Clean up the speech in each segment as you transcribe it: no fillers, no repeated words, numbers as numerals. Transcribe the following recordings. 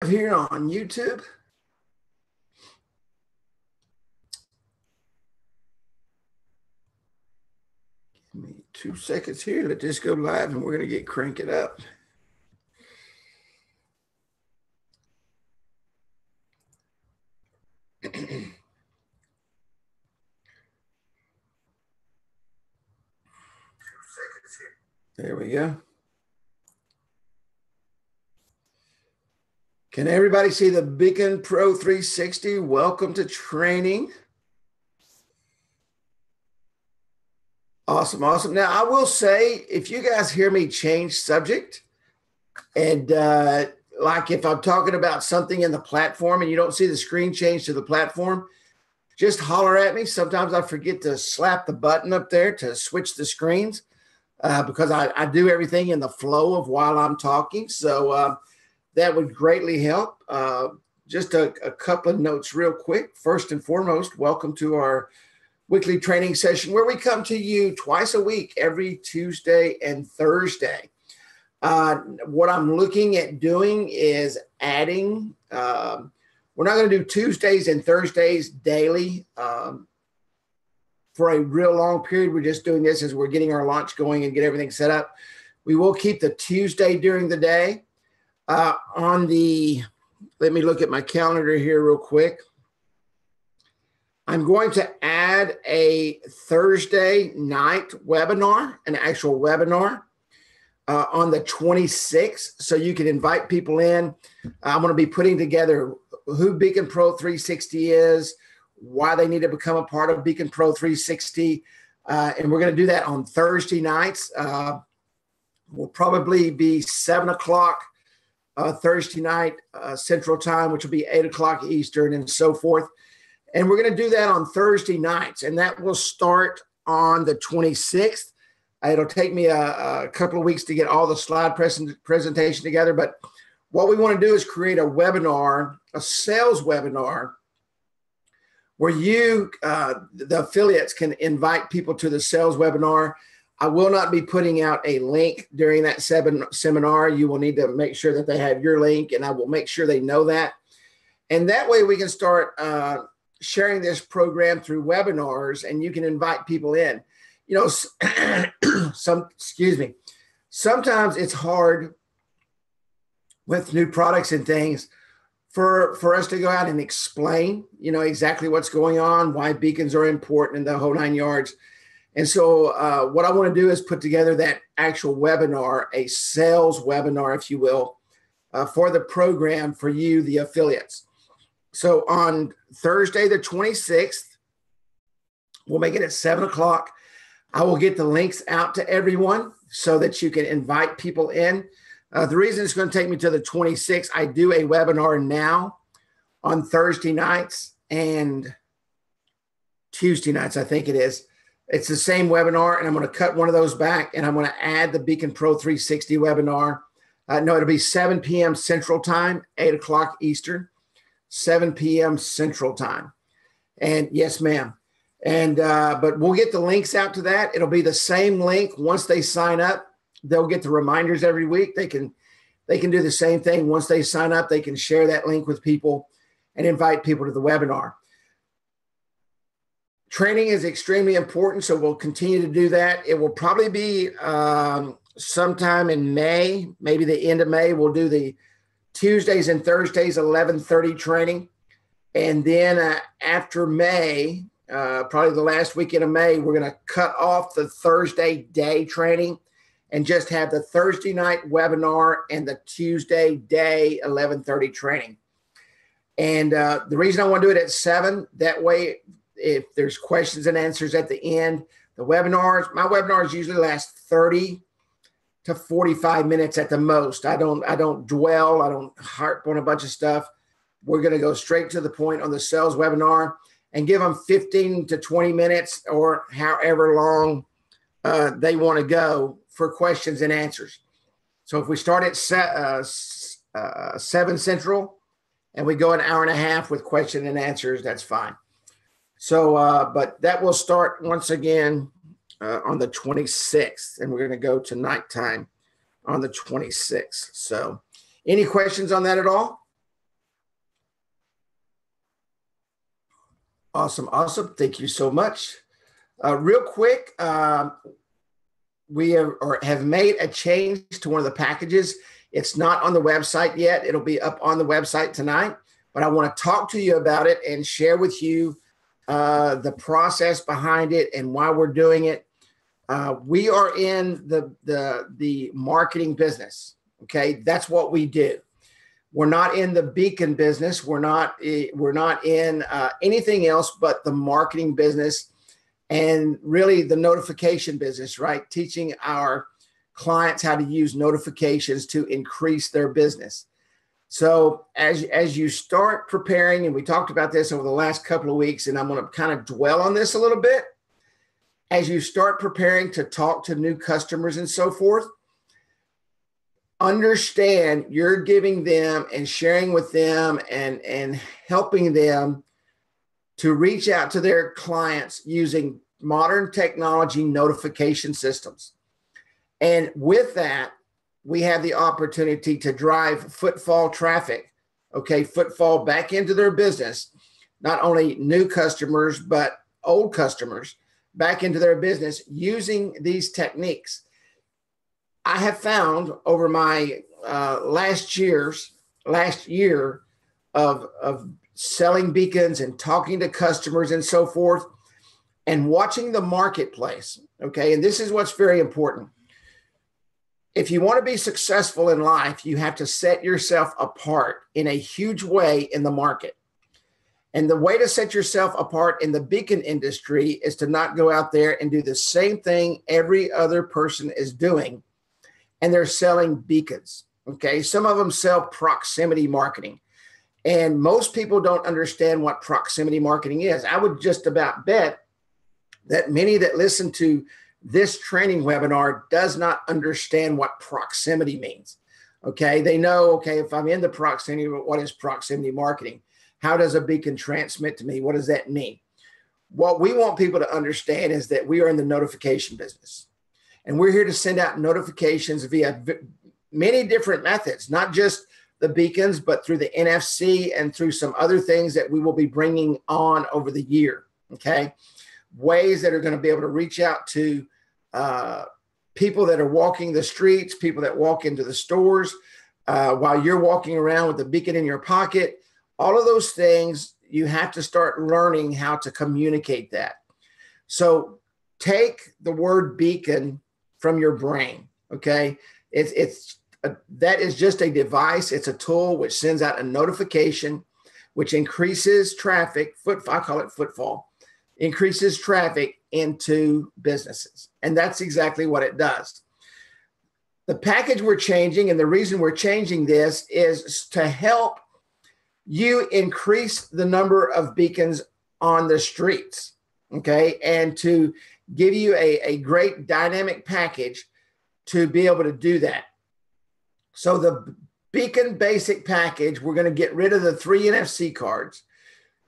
live here on YouTube. Give me 2 seconds here. Let this go live and we're going to crank it up. There we go. Can everybody see the BeaconPro 360? Welcome to training. Awesome, awesome. Now, I will say, if you guys hear me change subject, and like if I'm talking about something in the platform and you don't see the screen change to the platform, just holler at me. Sometimes I forget to slap the button up there to switch the screens because I do everything in the flow of while I'm talking. So that would greatly help. Just a couple of notes real quick. First and foremost, welcome to our weekly training session where we come to you twice a week, every Tuesday and Thursday. What I'm looking at doing is adding, we're not going to do Tuesdays and Thursdays daily for a real long period. We're just doing this as we're getting our launch going and get everything set up. We will keep the Tuesday during the day. Let me look at my calendar here real quick. I'm going to add a Thursday night webinar, an actual webinar on the 26th. So you can invite people in. I'm going to be putting together who BeaconPro 360 is, why they need to become a part of BeaconPro 360. And we're going to do that on Thursday nights. Will probably be 7 o'clock Thursday night Central Time, which will be 8 o'clock Eastern and so forth. And we're going to do that on Thursday nights, and that will start on the 26th. It'll take me a couple of weeks to get all the slide presentation together, but what we want to do is create a webinar, a sales webinar, where you, the affiliates, can invite people to the sales webinar. I will not be putting out a link during that seminar. You will need to make sure that they have your link, and I will make sure they know that. And that way we can start sharing this program through webinars, and you can invite people in. You know, sometimes it's hard with new products and things for us to go out and explain, you know, exactly what's going on, why beacons are important, and the whole 9 yards. And so what I want to do is put together that actual webinar, a sales webinar, if you will, for the program for you, the affiliates. So on Thursday, the 26th, we'll make it at 7 o'clock. I will get the links out to everyone so that you can invite people in. The reason it's going to take me to the 26th, I do a webinar now on Thursday nights and Tuesday nights, I think it is. It's the same webinar, and I'm going to cut one of those back, and I'm going to add the BeaconPro 360 webinar. No, it'll be 7 p.m. Central Time, 8 o'clock Eastern. 7 p.m. Central Time. And yes, ma'am. And but we'll get the links out to that. It'll be the same link. Once they sign up, they'll get the reminders every week. They can do the same thing. Once they sign up, they can share that link with people and invite people to the webinar. Training is extremely important, so we'll continue to do that. It will probably be sometime in May, maybe the end of May. We'll do the Tuesdays and Thursdays, 11:30 training. And then after May, probably the last weekend of May, we're going to cut off the Thursday day training and just have the Thursday night webinar and the Tuesday day 11:30 training. And the reason I want to do it at 7, that way, if there's questions and answers at the end, my webinars usually last 30 to 45 minutes at the most. I don't dwell. I don't harp on a bunch of stuff. We're going to go straight to the point on the sales webinar and give them 15 to 20 minutes or however long they want to go for questions and answers. So if we start at 7 Central and we go an hour and a half with question and answers, that's fine. So, but that will start once again on the 26th, and we're going to go to nighttime on the 26th. So any questions on that at all? Awesome. Awesome. Thank you so much. Real quick, we have made a change to one of the packages. It's not on the website yet. It'll be up on the website tonight, but I want to talk to you about it and share with you the process behind it and why we're doing it. We are in the marketing business. Okay, that's what we do. We're not in the Beacon business. We're not in anything else but the marketing business and really the notification business, right? Teaching our clients how to use notifications to increase their business. So as you start preparing, and we talked about this over the last couple of weeks, and I'm going to kind of dwell on this a little bit. As you start preparing to talk to new customers and so forth, understand you're giving them and sharing with them and helping them to reach out to their clients using modern technology notification systems. And with that, we have the opportunity to drive footfall traffic, okay, footfall back into their business, not only new customers, but old customers back into their business using these techniques. I have found over my last year of selling beacons and talking to customers and so forth and watching the marketplace, okay, and this is what's very important. If you want to be successful in life, you have to set yourself apart in a huge way in the market. And the way to set yourself apart in the beacon industry is to not go out there and do the same thing every other person is doing. And they're selling beacons. Okay. Some of them sell proximity marketing. And most people don't understand what proximity marketing is. I would just about bet that many that listen to this training webinar does not understand what proximity means. Okay. They know, okay, if I'm in the proximity, what is proximity marketing? How does a beacon transmit to me? What does that mean? What we want people to understand is that we are in the notification business. And we're here to send out notifications via many different methods, not just the beacons, but through the NFC and through some other things that we will be bringing on over the year, okay? Ways that are going to be able to reach out to people that are walking the streets, people that walk into the stores while you're walking around with the beacon in your pocket. All of those things, you have to start learning how to communicate that. So take the word beacon from your brain, okay? That is just a device. It's a tool which sends out a notification, which increases traffic, I call it footfall, increases traffic into businesses. And that's exactly what it does. The package we're changing, and the reason we're changing this is to help you increase the number of beacons on the streets, okay? And to give you a great dynamic package to be able to do that. So the Beacon Basic package, we're going to get rid of the 3 NFC cards.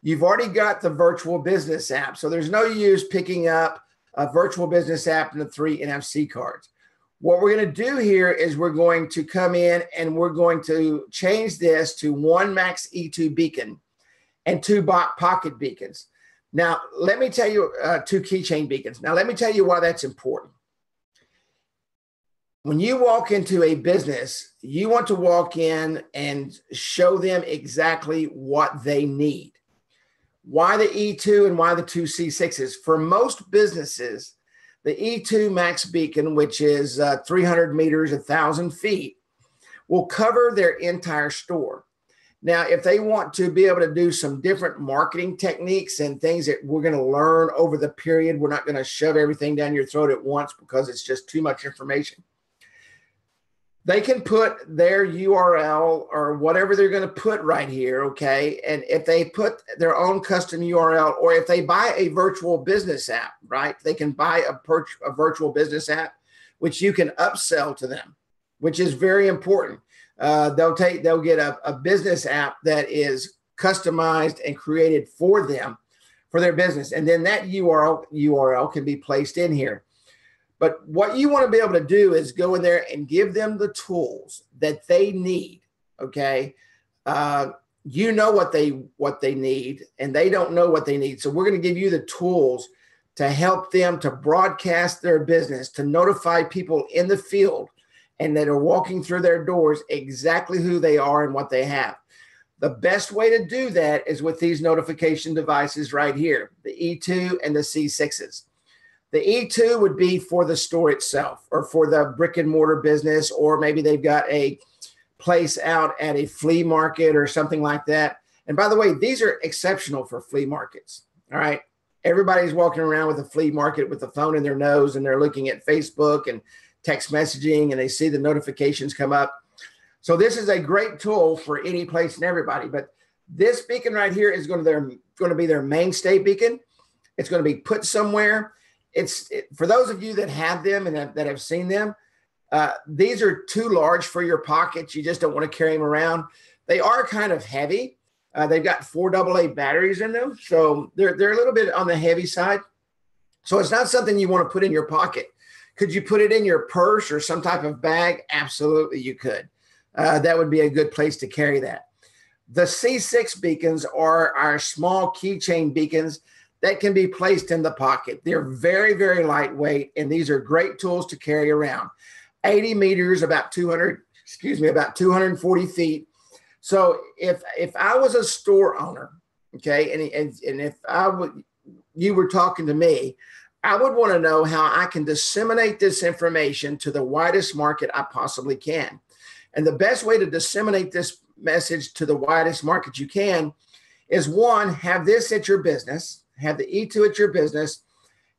You've already got the virtual business app, so there's no use picking up a virtual business app and the 3 NFC cards. What we're going to do here is we're going to come in and we're going to change this to 1 Max E2 beacon and 2 pocket beacons. Now, let me tell you 2 keychain beacons. Now, let me tell you why that's important. When you walk into a business, you want to walk in and show them exactly what they need. Why the E2 and why the 2 C6s? For most businesses, the E2 Max beacon, which is 300 meters, 1,000 feet, will cover their entire store. Now, if they want to be able to do some different marketing techniques and things that we're going to learn over the period, we're not going to shove everything down your throat at once because it's just too much information. They can put their URL or whatever they're going to put right here, okay? And if they put their own custom URL, or if they buy a virtual business app, right? They can buy a virtual business app, which you can upsell to them, which is very important. They'll get a business app that is customized and created for them, for their business. And then that URL can be placed in here. But what you want to be able to do is go in there and give them the tools that they need, okay, you know what they need, and they don't know what they need. So we're going to give you the tools to help them to broadcast their business, to notify people in the field and that are walking through their doors exactly who they are and what they have. The best way to do that is with these notification devices right here, the E2 and the C6s. The E2 would be for the store itself or for the brick and mortar business, or maybe they've got a place out at a flea market or something like that. And by the way, these are exceptional for flea markets. All right. Everybody's walking around with a flea market with the phone in their nose, and they're looking at Facebook and text messaging, and they see the notifications come up. So this is a great tool for any place and everybody. But this beacon right here is going to be their mainstay beacon. It's going to be put somewhere. For those of you that have them and that have seen them, these are too large for your pockets. You just don't want to carry them around. They are kind of heavy. They've got 4 AA batteries in them, so they're a little bit on the heavy side. So it's not something you want to put in your pocket. Could you put it in your purse or some type of bag? Absolutely, you could. That would be a good place to carry that. The C6 beacons are our small keychain beacons that can be placed in the pocket. They're very, very lightweight, and these are great tools to carry around. 80 meters, about 240 feet. So if I was a store owner, okay, and if you were talking to me, I would want to know how I can disseminate this information to the widest market I possibly can. And the best way to disseminate this message to the widest market you can is, one, have this at your business, have the E2 at your business,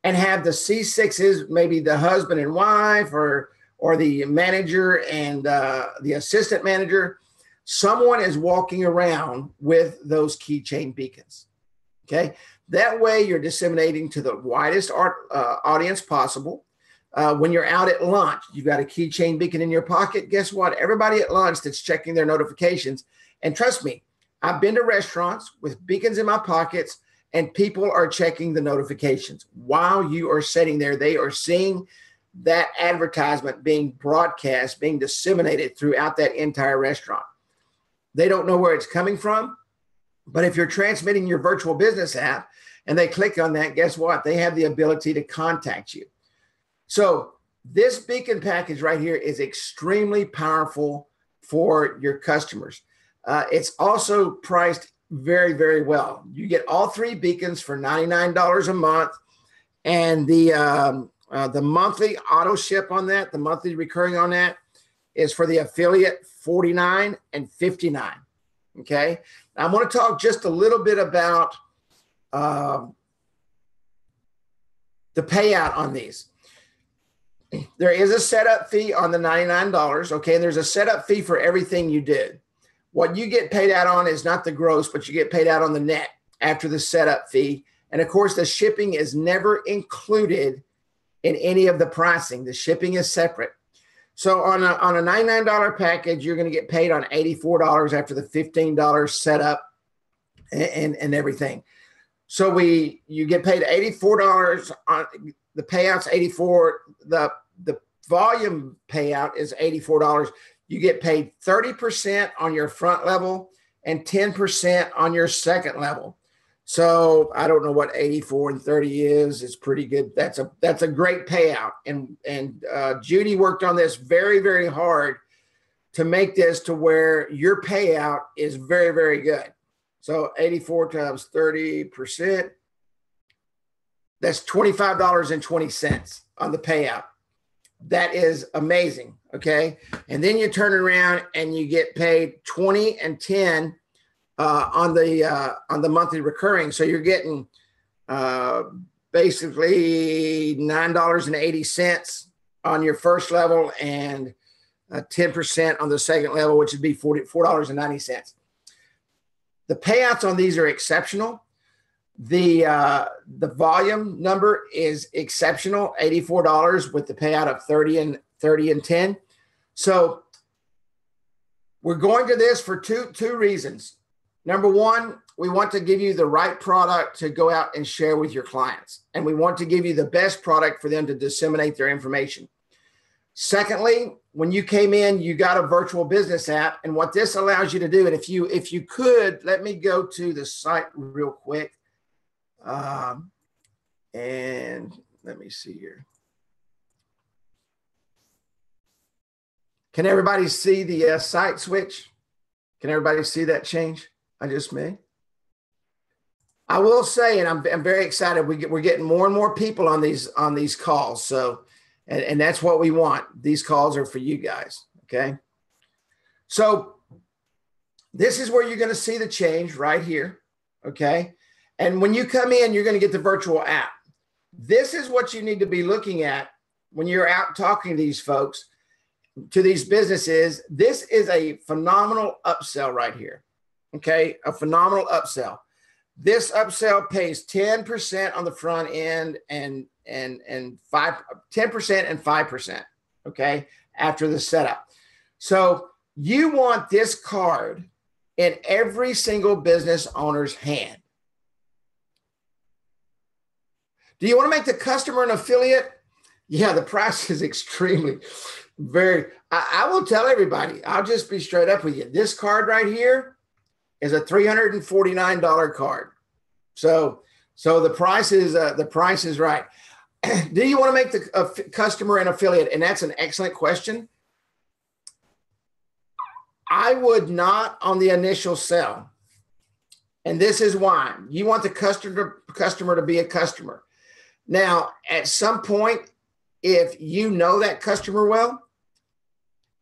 and have the C6s, maybe the husband and wife or the manager and the assistant manager. Someone is walking around with those keychain beacons, okay? That way you're disseminating to the widest audience possible. When you're out at lunch, you've got a keychain beacon in your pocket. Guess what? Everybody at lunch that's checking their notifications, and trust me, I've been to restaurants with beacons in my pockets, and people are checking the notifications. While you are sitting there, they are seeing that advertisement being broadcast, being disseminated throughout that entire restaurant. They don't know where it's coming from, but if you're transmitting your virtual business app and they click on that, guess what? They have the ability to contact you. So this beacon package right here is extremely powerful for your customers. It's also priced very, very well. You get all 3 beacons for $99 a month, and the monthly auto ship on that, the monthly recurring on that, is for the affiliate $49 and $59. Okay. Now I want to talk just a little bit about the payout on these. There is a setup fee on the $99. Okay. And there's a setup fee for everything you do. What you get paid out on is not the gross, but you get paid out on the net after the setup fee. And of course, the shipping is never included in any of the pricing. The shipping is separate. So on a $99 package, you're going to get paid on $84 after the $15 setup and everything. So you get paid $84 on the payouts, $84. The volume payout is $84. You get paid 30% on your front level and 10% on your second level. So I don't know what 84 and 30 is. It's pretty good. That's a great payout. And Judy worked on this very, very hard to make this to where your payout is very, very good. So 84 times 30%, that's $25.20 on the payout. That is amazing. Okay. And then you turn it around and you get paid 20 and 10 on the monthly recurring. So you're getting basically $9.80 on your first level and 10% on the second level, which would be $4.90. The payouts on these are exceptional. The volume number is exceptional, $84 with the payout of 30 and 10. So we're going to this for two reasons. Number one, we want to give you the right product to go out and share with your clients. And we want to give you the best product for them to disseminate their information. Secondly, when you came in, you got a virtual business app. And what this allows you to do, and if you could, let me go to the site real quick. And let me see here. Can everybody see the site switch? Can everybody see that change I just made? I will say, and I'm very excited. We're getting more and more people on these calls. So, and that's what we want. These calls are for you guys. Okay. So this is where you're going to see the change right here. Okay. And when you come in, you're going to get the virtual app. This is what you need to be looking at when you're out talking to these folks, to these businesses. This is a phenomenal upsell right here. Okay. A phenomenal upsell. This upsell pays 10% on the front end and 10% and 5%. Okay. After the setup. So you want this card in every single business owner's hand. Do you want to make the customer an affiliate? Yeah, the price is extremely I will tell everybody, I'll just be straight up with you. This card right here is a $349 card. So the price is right. Do you want to make the customer an affiliate? And that's an excellent question. I would not on the initial sell. And this is why. You want the customer to be a customer. Now, at some point, if you know that customer well,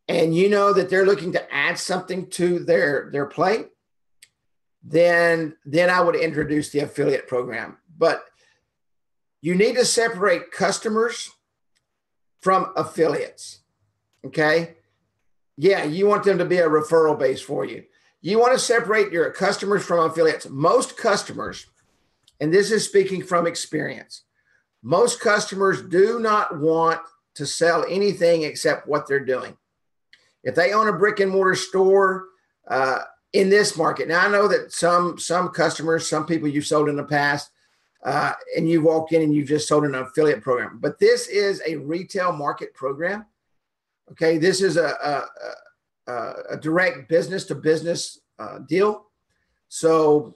and you know that they're looking to add something to their plate, then I would introduce the affiliate program. But you need to separate customers from affiliates. Okay? Yeah, you want them to be a referral base for you. You want to separate your customers from affiliates. Most customers, and this is speaking from experience, most customers do not want to sell anything except what they're doing. If they own a brick and mortar store in this market, now I know that some customers, some people you've sold in the past, and you walked in and you just sold an affiliate program, but this is a retail market program. Okay, this is a direct business to business deal. So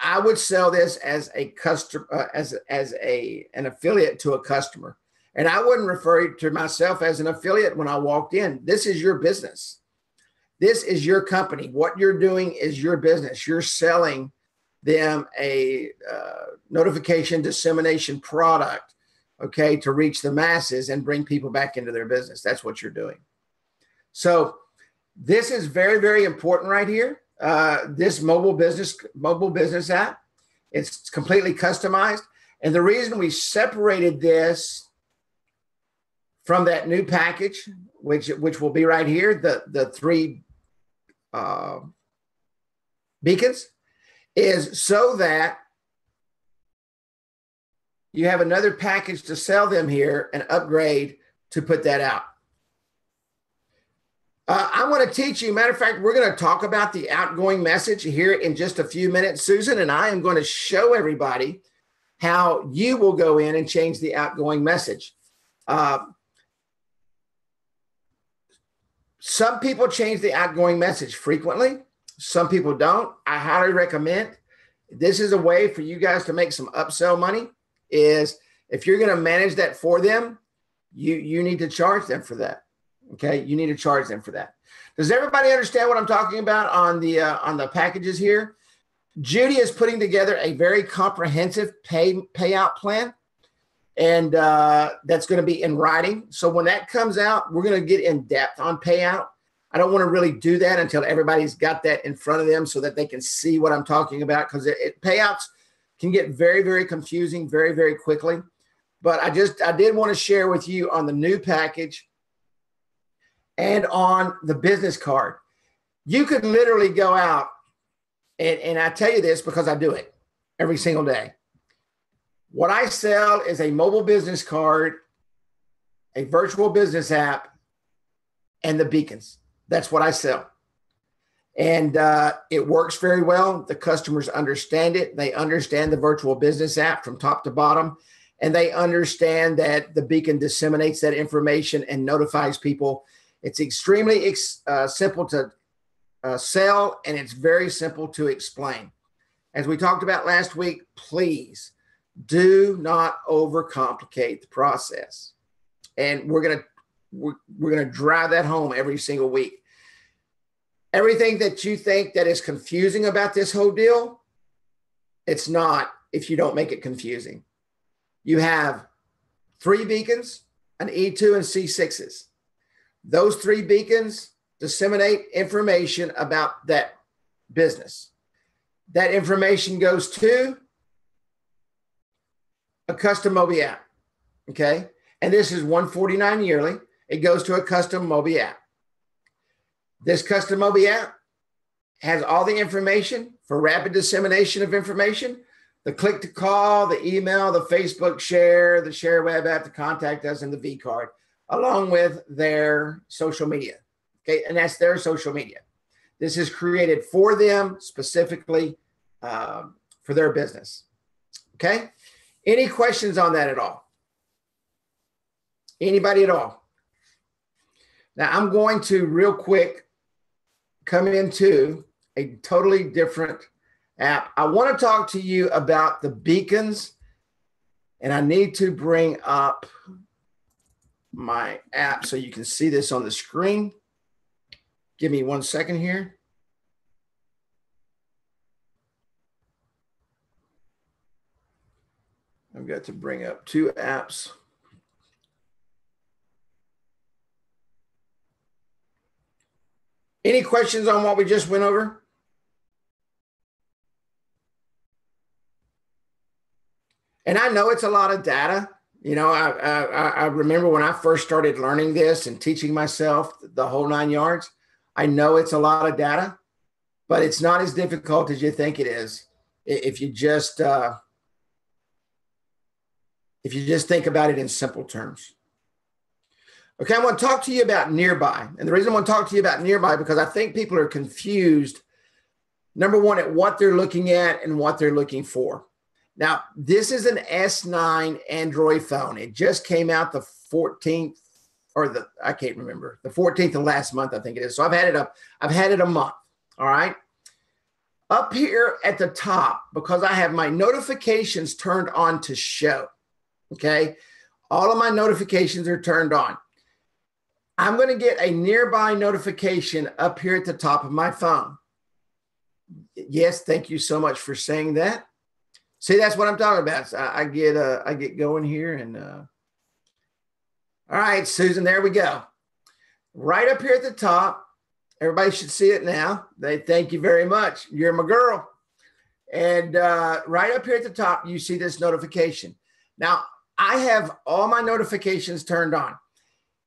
I would sell this as a customer, as an affiliate to a customer. And I wouldn't refer to myself as an affiliate when I walked in. This is your business. This is your company. What you're doing is your business. You're selling them a notification dissemination product, okay, to reach the masses and bring people back into their business. That's what you're doing. So this is very, very important right here. This mobile business app, it's completely customized. And the reason we separated this from that new package, which will be right here, the 3 beacons, is so that you have another package to sell them here and upgrade to put that out. I want to teach you, matter of fact, we're going to talk about the outgoing message here in just a few minutes, Susan, and I am going to show everybody how you will go in and change the outgoing message. Some people change the outgoing message frequently. Some people don't. I highly recommend. This is a way for you guys to make some upsell money, is if you're going to manage that for them, you need to charge them for that. Okay, you need to charge them for that. Does everybody understand what I'm talking about on the packages here? Judy is putting together a very comprehensive payout plan, and that's going to be in writing. So when that comes out, we're going to get in depth on payout. I don't want to really do that until everybody's got that in front of them so that they can see what I'm talking about, because payouts can get very, very confusing very, very quickly. But I did want to share with you on the new package and on the business card. You could literally go out, and I tell you this because I do it every single day. What I sell is a mobile business card, a virtual business app, and the beacons. That's what I sell. And it works very well. The customers understand it. They understand the virtual business app from top to bottom. and they understand that the beacon disseminates that information and notifies people. It's extremely simple to sell, and it's very simple to explain. As we talked about last week, please do not overcomplicate the process. And we're gonna drive that home every single week. Everything that you think that is confusing about this whole deal, it's not if you don't make it confusing. You have 3 beacons, an E2 and C6s. Those 3 beacons disseminate information about that business. That information goes to a custom Mobi app, okay? And this is $149 yearly. It goes to a custom Mobi app. This custom Mobi app has all the information for rapid dissemination of information, the click to call, the email, the Facebook share, the share web app to contact us, and the V card, along with their social media. Okay, and that's their social media. This is created for them specifically for their business. Okay, any questions on that at all? Anybody at all? Now I'm going to real quick come into a totally different app. I want to talk to you about the beacons, and I need to bring up my app so you can see this on the screen. Give me 1 second here. I've got to bring up 2 apps. Any questions on what we just went over? And I know it's a lot of data. You know, I remember when I first started learning this and teaching myself the whole 9 yards. I know it's a lot of data, but it's not as difficult as you think it is if you just think about it in simple terms. Okay, I want to talk to you about nearby. And the reason I want to talk to you about nearby because I think people are confused, number one, at what they're looking at and what they're looking for. Now, this is an S9 Android phone. It just came out the 14th, or I can't remember, the 14th of last month, I think it is. So I've had it a month, all right? Up here at the top, because I have my notifications turned on to show, okay? All of my notifications are turned on. I'm going to get a nearby notification up here at the top of my phone. Yes, thank you so much for saying that. See, that's what I'm talking about. So I get going here, and all right, Susan, there we go. Right up here at the top, everybody should see it now. They thank you very much. You're my girl. And right up here at the top, you see this notification. Now, I have all my notifications turned on.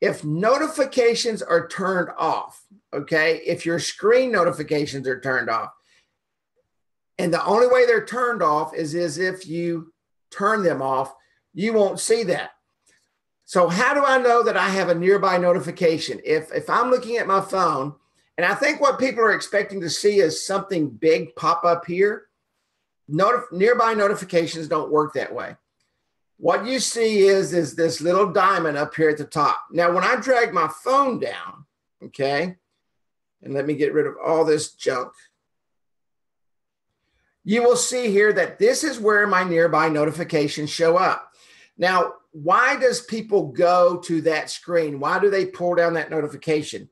If notifications are turned off, okay, if your screen notifications are turned off, and the only way they're turned off is if you turn them off, you won't see that. So how do I know that I have a nearby notification? If I'm looking at my phone, and I think what people are expecting to see is something big pop up here, nearby notifications don't work that way. What you see is this little diamond up here at the top. Now, when I drag my phone down, okay, and let me get rid of all this junk, you will see here that this is where my nearby notifications show up. Now, why does people go to that screen? Why do they pull down that notification?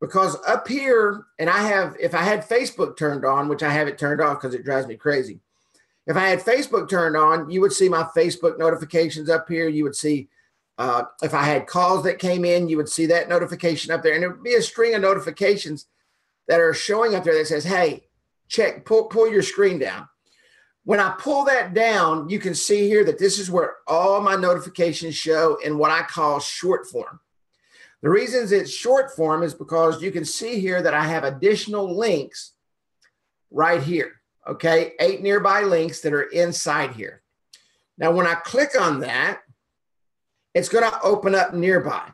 Because up here, and if I had Facebook turned on, which I have it turned off because it drives me crazy. If I had Facebook turned on, you would see my Facebook notifications up here. You would see, if I had calls that came in, you would see that notification up there. And it would be a string of notifications that are showing up there that says, hey, check, pull your screen down. When I pull that down, you can see here that this is where all my notifications show in what I call short form. The reasons it's short form is because you can see here that I have additional links right here. Okay, 8 nearby links that are inside here. Now, when I click on that, it's going to open up nearby.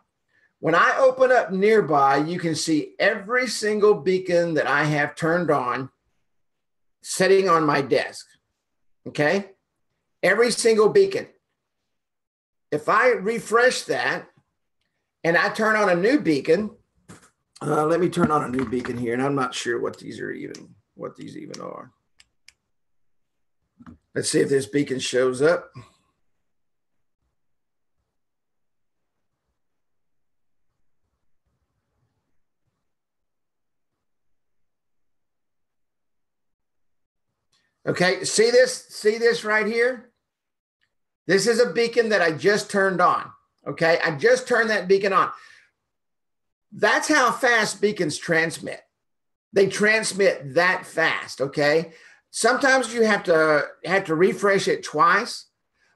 When I open up nearby, you can see every single beacon that I have turned on sitting on my desk. Okay, every single beacon. if I refresh that and I turn on a new beacon, let me turn on a new beacon here, and I'm not sure what these even are. Let's see if this beacon shows up. Okay, see this right here? This is a beacon that I just turned on. Okay, I just turned that beacon on. That's how fast beacons transmit. They transmit that fast, okay? Sometimes you have to refresh it twice,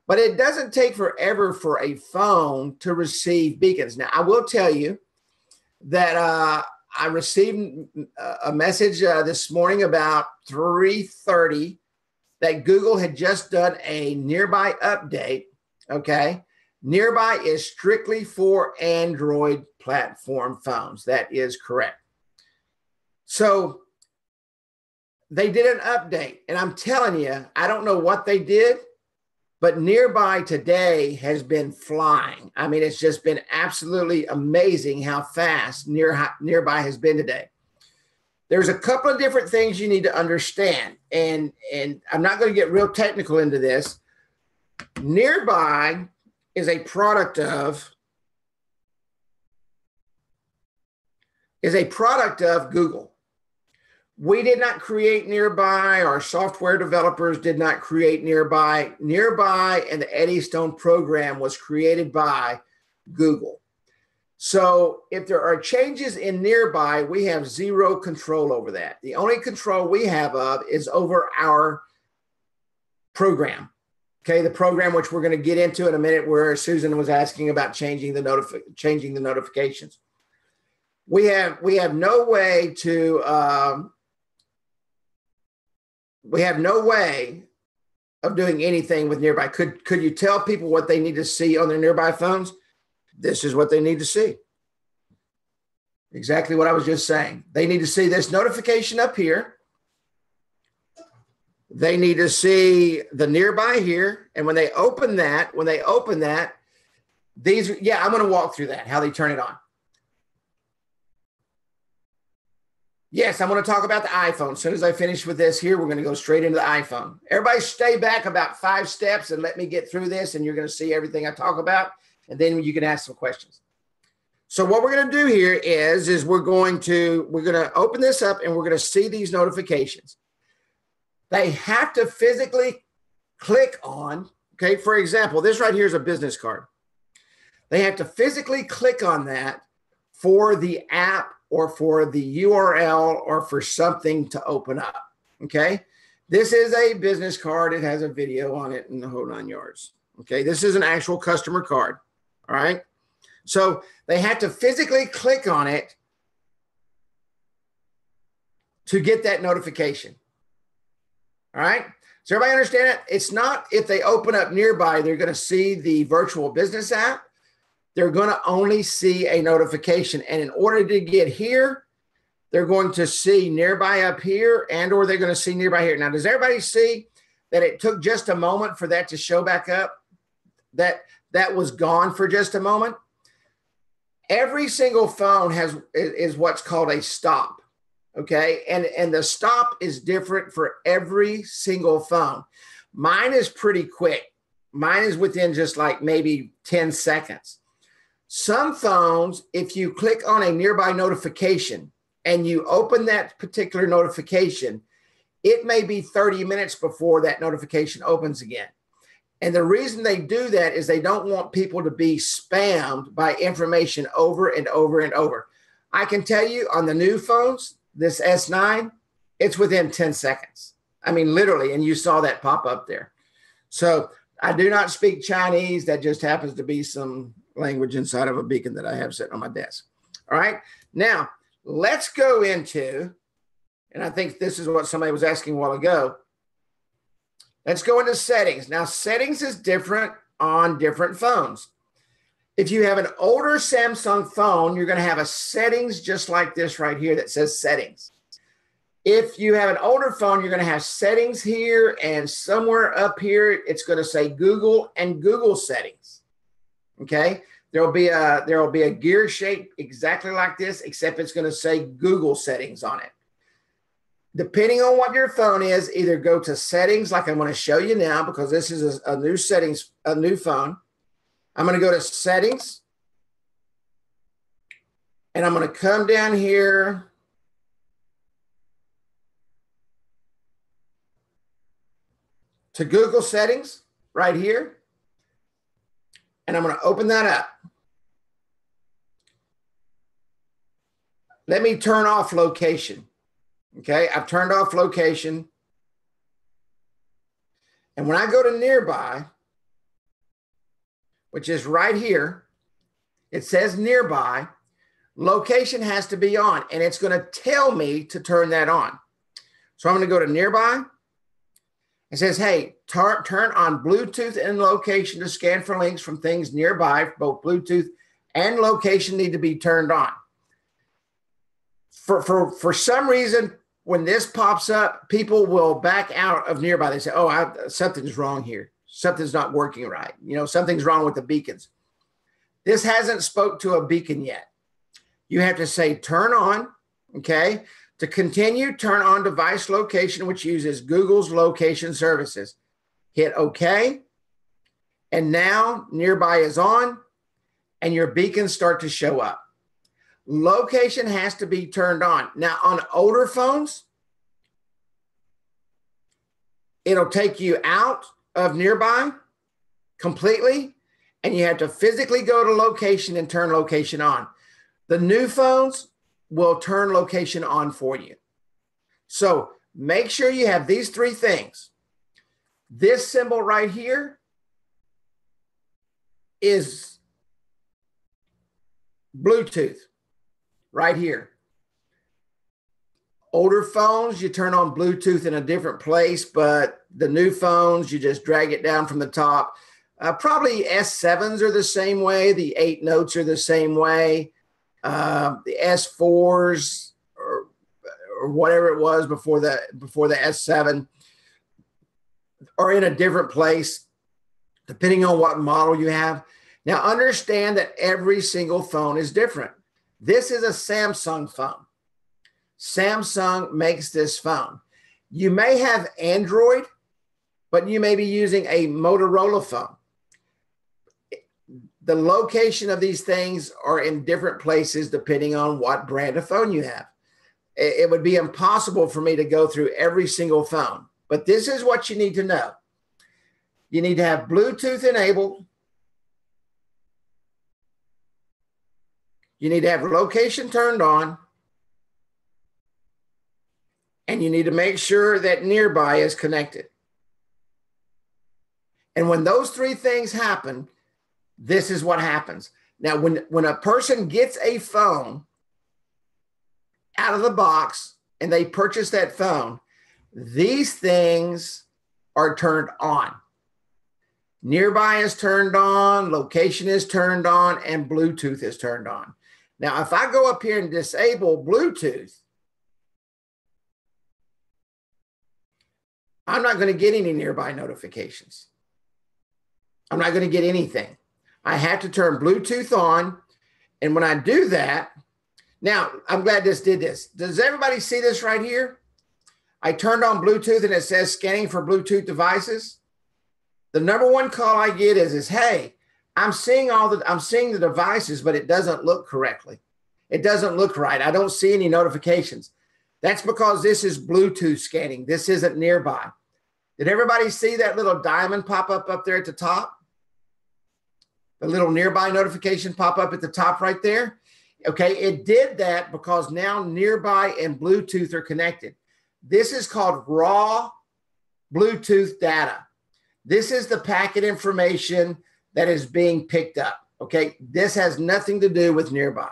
but it doesn't take forever for a phone to receive beacons. Now, I will tell you that I received a message this morning about 3:30 that Google had just done a nearby update, okay? Nearby is strictly for Android platform phones. That is correct. So they did an update, and I'm telling you, I don't know what they did, but Nearby today has been flying. I mean, it's just been absolutely amazing how fast Nearby has been today. There's a couple of different things you need to understand, and I'm not going to get real technical into this. Nearby is a product of Google. We did not create Nearby. Our software developers did not create Nearby. Nearby and the Eddystone program was created by Google. So if there are changes in Nearby, we have zero control over that. The only control we have is over our program. Okay, the program which we're going to get into in a minute, where Susan was asking about changing the notifications. We have no way to we have no way of doing anything with Nearby. Could you tell people what they need to see on their Nearby phones? This is what they need to see. Exactly what I was just saying. They need to see this notification up here. They need to see the Nearby here. And when they open that, I'm going to walk through that, how they turn it on. Yes, I'm going to talk about the iPhone. As soon as I finish with this here, we're going to go straight into the iPhone. Everybody stay back about 5 steps and let me get through this, and you're going to see everything I talk about, and then you can ask some questions. So what we're going to do here is we're going to open this up, and we're going to see these notifications. They have to physically click on, okay, for example, this right here is a business card. They have to physically click on that for the app or for the URL or for something to open up, okay? This is a business card. It has a video on it and the whole 9 yards, okay? This is an actual customer card, all right? So they have to physically click on it to get that notification, all right? Does everybody understand it? It's not if they open up Nearby, they're going to see the virtual business app. They're going to only see a notification. And in order to get here, they're going to see Nearby up here, and or they're going to see Nearby here. Now, does everybody see that it took just a moment for that to show back up? That was gone for just a moment. Every single phone is what's called a stop, okay? And the stop is different for every single phone. Mine is pretty quick. Mine is within just like maybe 10 seconds. Some phones, if you click on a Nearby notification and you open that particular notification, it may be 30 minutes before that notification opens again. And the reason they do that is they don't want people to be spammed by information over and over and over. I can tell you on the new phones, this S9, it's within 10 seconds. I mean, literally, and you saw that pop up there. So I do not speak Chinese. That just happens to be some language inside of a beacon that I have sitting on my desk. All right. Now, let's go into, and I think this is what somebody was asking a while ago. Let's go into settings. Now, settings is different on different phones. If you have an older Samsung phone, you're going to have a settings just like this right here that says settings. If you have an older phone, you're going to have settings here, and somewhere up here, it's going to say Google and Google settings. Okay. There'll be a gear shape exactly like this, except it's going to say Google settings on it. Depending on what your phone is, either go to settings like I'm going to show you now, because this is a new settings, a new phone. I'm going to go to settings, and I'm going to come down here to Google settings right here. And I'm going to open that up. Let me turn off location. Okay, I've turned off location. And when I go to nearby, which is right here, it says nearby, location has to be on, and it's going to tell me to turn that on. So I'm going to go to nearby. It says, hey, turn on Bluetooth and location to scan for links from things nearby. Both Bluetooth and location need to be turned on. For some reason, when this pops up, people will back out of nearby. They say, oh, something's wrong here. Something's not working right. You know, something's wrong with the beacons. This hasn't spoke to a beacon yet. You have to say turn on, okay? To continue, turn on device location, which uses Google's location services. Hit OK. And now nearby is on, and your beacons start to show up. Location has to be turned on. Now, on older phones, it'll take you out of nearby completely, and you have to physically go to location and turn location on. The new phones will turn location on for you. So make sure you have these three things. This symbol right here is Bluetooth. Right here. Older phones, you turn on Bluetooth in a different place, but the new phones, you just drag it down from the top. Probably S7s are the same way. The 8 Notes are the same way. The S4s or whatever it was before the S7 are in a different place, depending on what model you have. Now, understand that every single phone is different. This is a Samsung phone. Samsung makes this phone. You may have Android, but you may be using a Motorola phone. The location of these things are in different places depending on what brand of phone you have. It would be impossible for me to go through every single phone, but this is what you need to know. You need to have Bluetooth enabled. You need to have location turned on, and you need to make sure that nearby is connected. And when those three things happen, this is what happens. Now, when a person gets a phone out of the box and they purchase that phone, these things are turned on. Nearby is turned on, location is turned on, and Bluetooth is turned on. Now, if I go up here and disable Bluetooth, I'm not going to get any nearby notifications. I'm not going to get anything. I have to turn Bluetooth on. And when I do that, now I'm glad this did this. Does everybody see this right here? I turned on Bluetooth and it says scanning for Bluetooth devices. The number one call I get is hey, I'm seeing the devices, but it doesn't look correctly. It doesn't look right. I don't see any notifications. That's because this is Bluetooth scanning. This isn't nearby. Did everybody see that little diamond pop up there at the top? The little nearby notification pop up at the top right there? Okay, it did that because now nearby and Bluetooth are connected. This is called raw Bluetooth data. This is the packet information that is being picked up. Okay, this has nothing to do with nearby,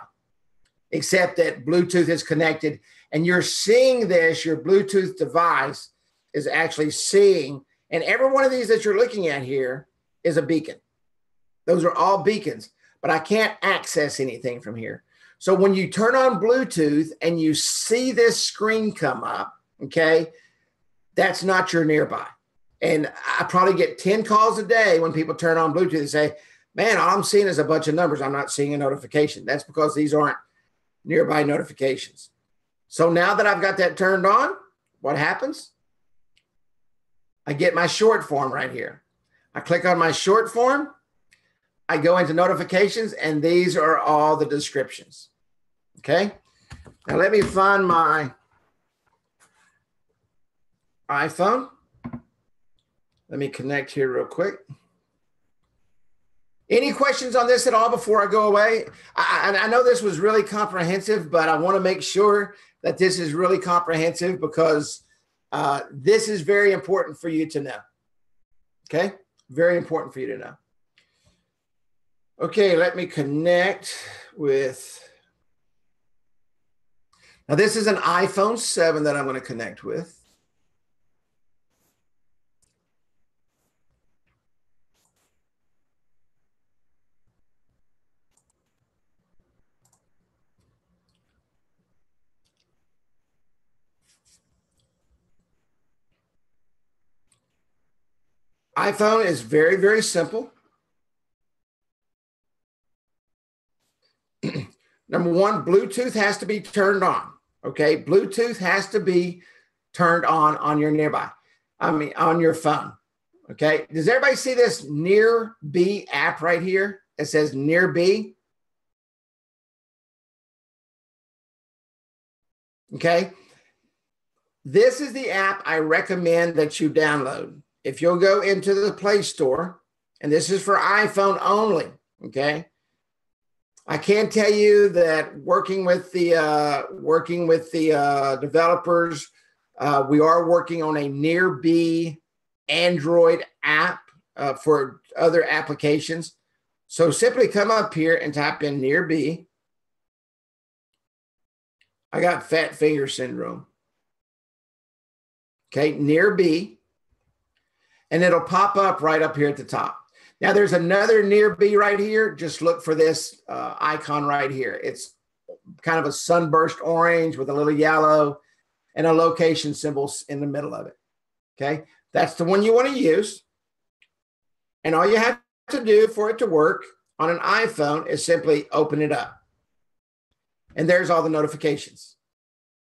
except that Bluetooth is connected, and you're seeing this, your Bluetooth device is actually seeing, and every one of these that you're looking at here is a beacon. Those are all beacons, but I can't access anything from here. So when you turn on Bluetooth and you see this screen come up, okay, that's not your nearby. And I probably get 10 calls a day when people turn on Bluetooth and say, Man, all I'm seeing is a bunch of numbers. I'm not seeing a notification. That's because these aren't nearby notifications. So now that I've got that turned on, what happens? I get my short form right here. I click on my short form. I go into notifications, and these are all the descriptions. Okay. Now let me find my iPhone. Let me connect here real quick. Any questions on this at all before I go away? I know this was really comprehensive, but I want to make sure that this is really comprehensive because this is very important for you to know. Okay? Very important for you to know. Okay, let me connect with. Now, this is an iPhone 7 that I'm going to connect with. iPhone is very, very simple. Number one, Bluetooth has to be turned on. Okay, Bluetooth has to be turned on your nearby. On your phone. Okay, does everybody see this Near B app right here? It says Near B. Okay, this is the app I recommend that you download. If you'll go into the Play Store, and this is for iPhone only. Okay. I can tell you that working with the developers, we are working on a Near B Android app for other applications. So simply come up here and type in Near B. I got fat finger syndrome. Okay, Near B, and it'll pop up right up here at the top. Now there's another Near B right here. Just look for this icon right here. It's kind of a sunburst orange with a little yellow and a location symbol in the middle of it. Okay, that's the one you want to use. And all you have to do for it to work on an iPhone is simply open it up. And there's all the notifications.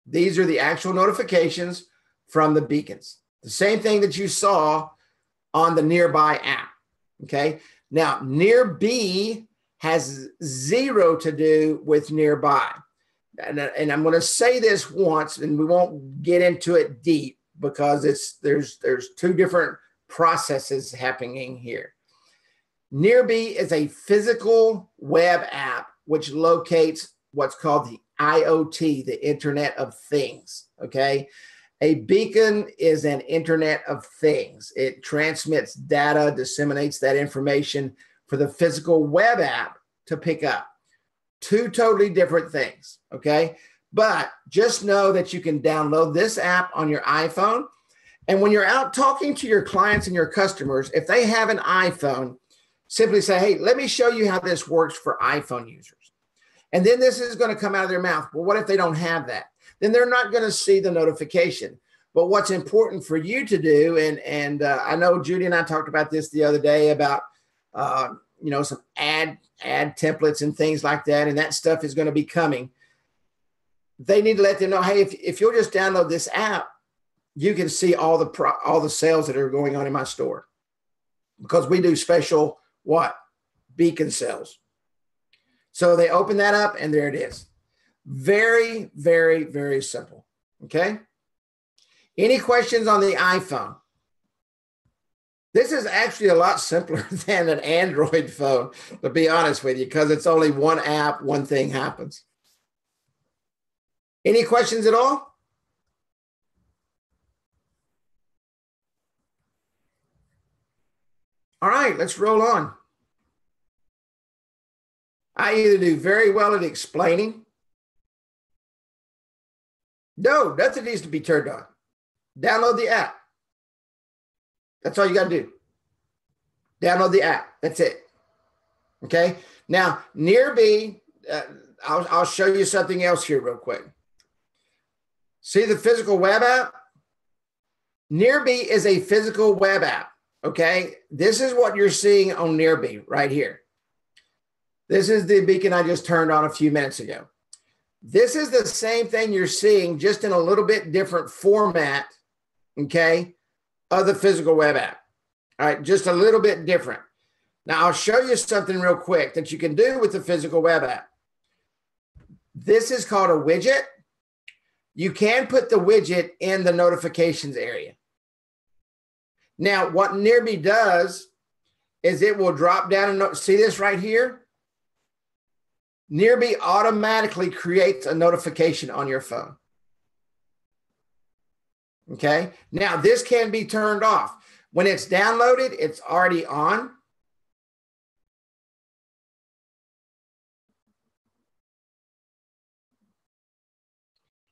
These are the actual notifications from the beacons. The same thing that you saw on the Nearby app. Okay. Now, Near B has zero to do with Nearby. And I'm going to say this once, and we won't get into it deep because there's two different processes happening here. Near B is a physical web app which locates what's called the IoT, the Internet of Things. Okay. A beacon is an Internet of Things. It transmits data, disseminates that information for the physical web app to pick up. Two totally different things, okay? But just know that you can download this app on your iPhone. And when you're out talking to your clients and your customers, if they have an iPhone, simply say, hey, let me show you how this works for iPhone users. And then this is going to come out of their mouth. Well, what if they don't have that? Then they're not going to see the notification. But what's important for you to do, and I know Judy and I talked about this the other day about, some ad templates and things like that, and that stuff is going to be coming. They need to let them know, hey, if you'll just download this app, you can see all the sales that are going on in my store, because we do special beacon sales. So they open that up, and there it is. Very, very, very simple. Okay. Any questions on the iPhone? This is actually a lot simpler than an Android phone, to be honest with you, because it's only one app, one thing happens. Any questions at all? All right, let's roll on. I either do very well at explaining. No, nothing needs to be turned on. Download the app. That's all you got to do. Download the app. That's it. Okay. Now, Near B, I'll show you something else here real quick. See the physical web app? Near B is a physical web app. Okay. This is what you're seeing on Near B right here. This is the beacon I just turned on a few minutes ago. This is the same thing you're seeing, just in a little bit different format, okay, of the physical web app. All right, just a little bit different. Now, I'll show you something real quick that you can do with the physical web app. This is called a widget. You can put the widget in the notifications area. Now, what Nearby does is it will drop down and see this right here? Nearby automatically creates a notification on your phone. Okay, now this can be turned off. When it's downloaded, it's already on.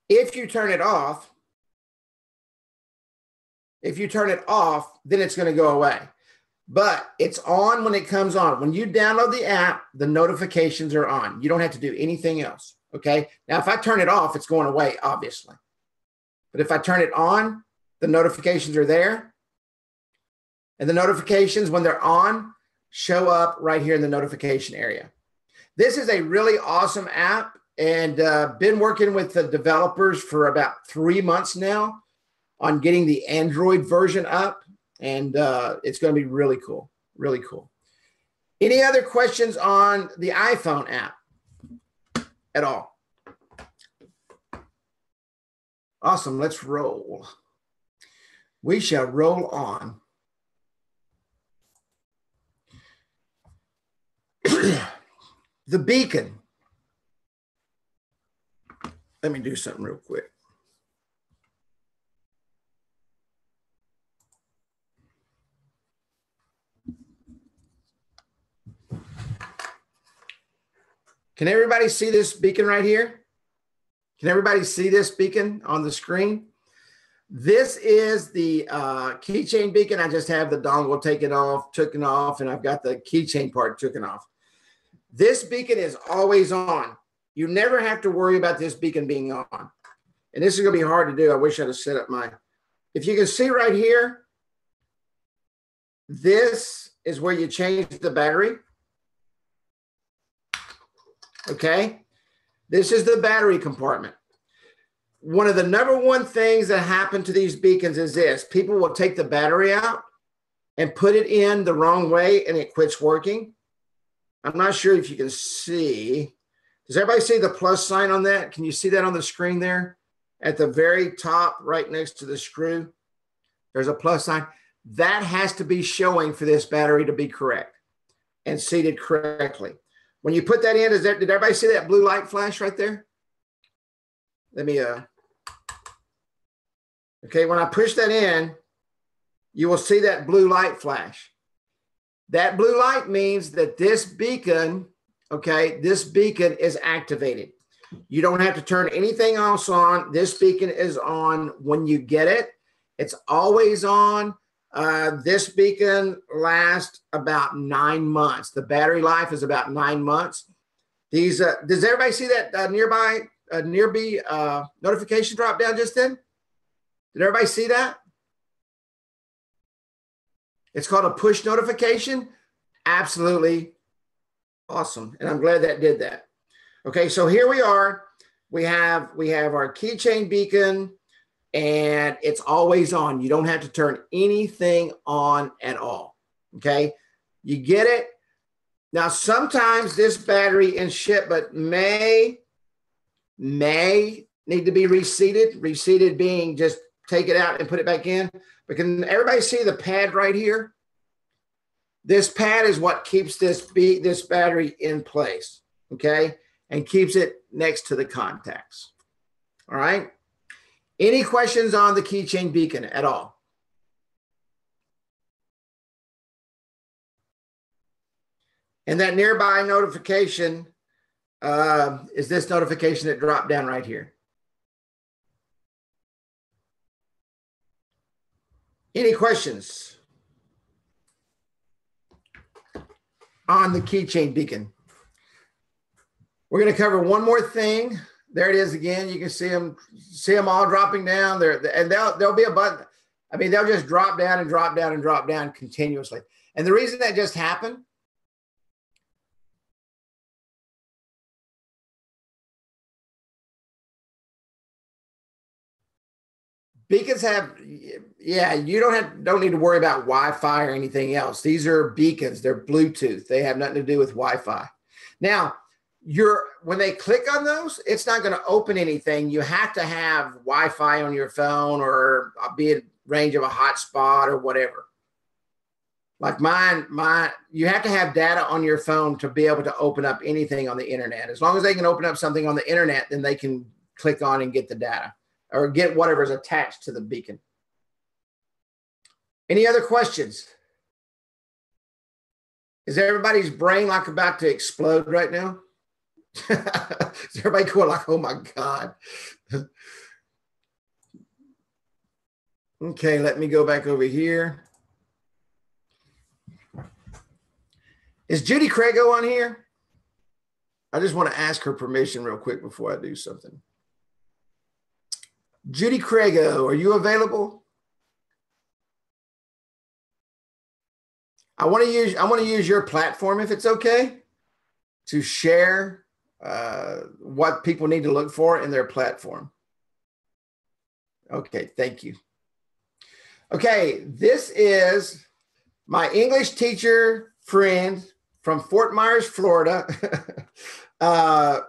If you turn it off, then it's going to go away. But it's on when it comes on. When you download the app, the notifications are on. You don't have to do anything else, okay? Now, if I turn it off, it's going away, obviously. But if I turn it on, the notifications are there. And the notifications, when they're on, show up right here in the notification area. This is a really awesome app, and been working with the developers for about 3 months now on getting the Android version up. And it's going to be really cool, really cool. Any other questions on the iPhone app at all? Awesome, let's roll. We shall roll on. The beacon. Let me do something real quick. Can everybody see this beacon right here? Can everybody see this beacon on the screen? This is the keychain beacon. I just have the dongle taken off, and I've got the keychain part taken off. This beacon is always on. You never have to worry about this beacon being on. And this is going to be hard to do. I wish I'd have set up my, if you can see right here, this is where you change the battery. Okay, this is the battery compartment. One of the number one things that happen to these beacons is this: people will take the battery out and put it in the wrong way and it quits working. I'm not sure if you can see. Does everybody see the plus sign on that? Can you see that on the screen there? At the very top, right next to the screw, there's a plus sign. That has to be showing for this battery to be correct and seated correctly. When you put that in, did everybody see that blue light flash right there? Let me, okay, when I push that in, you will see that blue light flash. That blue light means that this beacon, okay, this beacon is activated. You don't have to turn anything else on. This beacon is on when you get it. It's always on. This beacon lasts about 9 months. The battery life is about 9 months. These, does everybody see that Nearby notification drop down just then? Did everybody see that? It's called a push notification. Absolutely awesome. And I'm glad that did that. Okay, so here we are. We have our keychain beacon, and it's always on. You don't have to turn anything on at all. Okay, you get it? Now, sometimes this battery in shipment may need to be reseated. Reseated being just take it out and put it back in. But can everybody see the pad right here? This pad is what keeps this battery in place, okay? And keeps it next to the contacts. All right? Any questions on the keychain beacon at all? And that nearby notification is this notification that dropped down right here. Any questions on the keychain beacon? We're going to cover one more thing. There it is again. You can see them all dropping down there, and there'll be a button. I mean, they'll just drop down and drop down and drop down continuously. And the reason that just happened Beacons have, yeah, you don't need to worry about Wi-Fi or anything else. These are beacons. They're Bluetooth. They have nothing to do with Wi-Fi. Now, when they click on those, it's not going to open anything. You have to have Wi-Fi on your phone or be in range of a hotspot or whatever. Like you have to have data on your phone to be able to open up anything on the internet. As long as they can open up something on the internet, then they can click on and get the data or get whatever's attached to the beacon. Any other questions? Is everybody's brain like about to explode right now? Is everybody going like, oh my God? Okay, let me go back over here. Is Judy Crago on here? I just want to ask her permission real quick before I do something. Judy Crago, are you available? I want to use your platform, if it's okay, to share what people need to look for in their platform. Okay, thank you. Okay, this is my English teacher friend from Fort Myers, Florida, her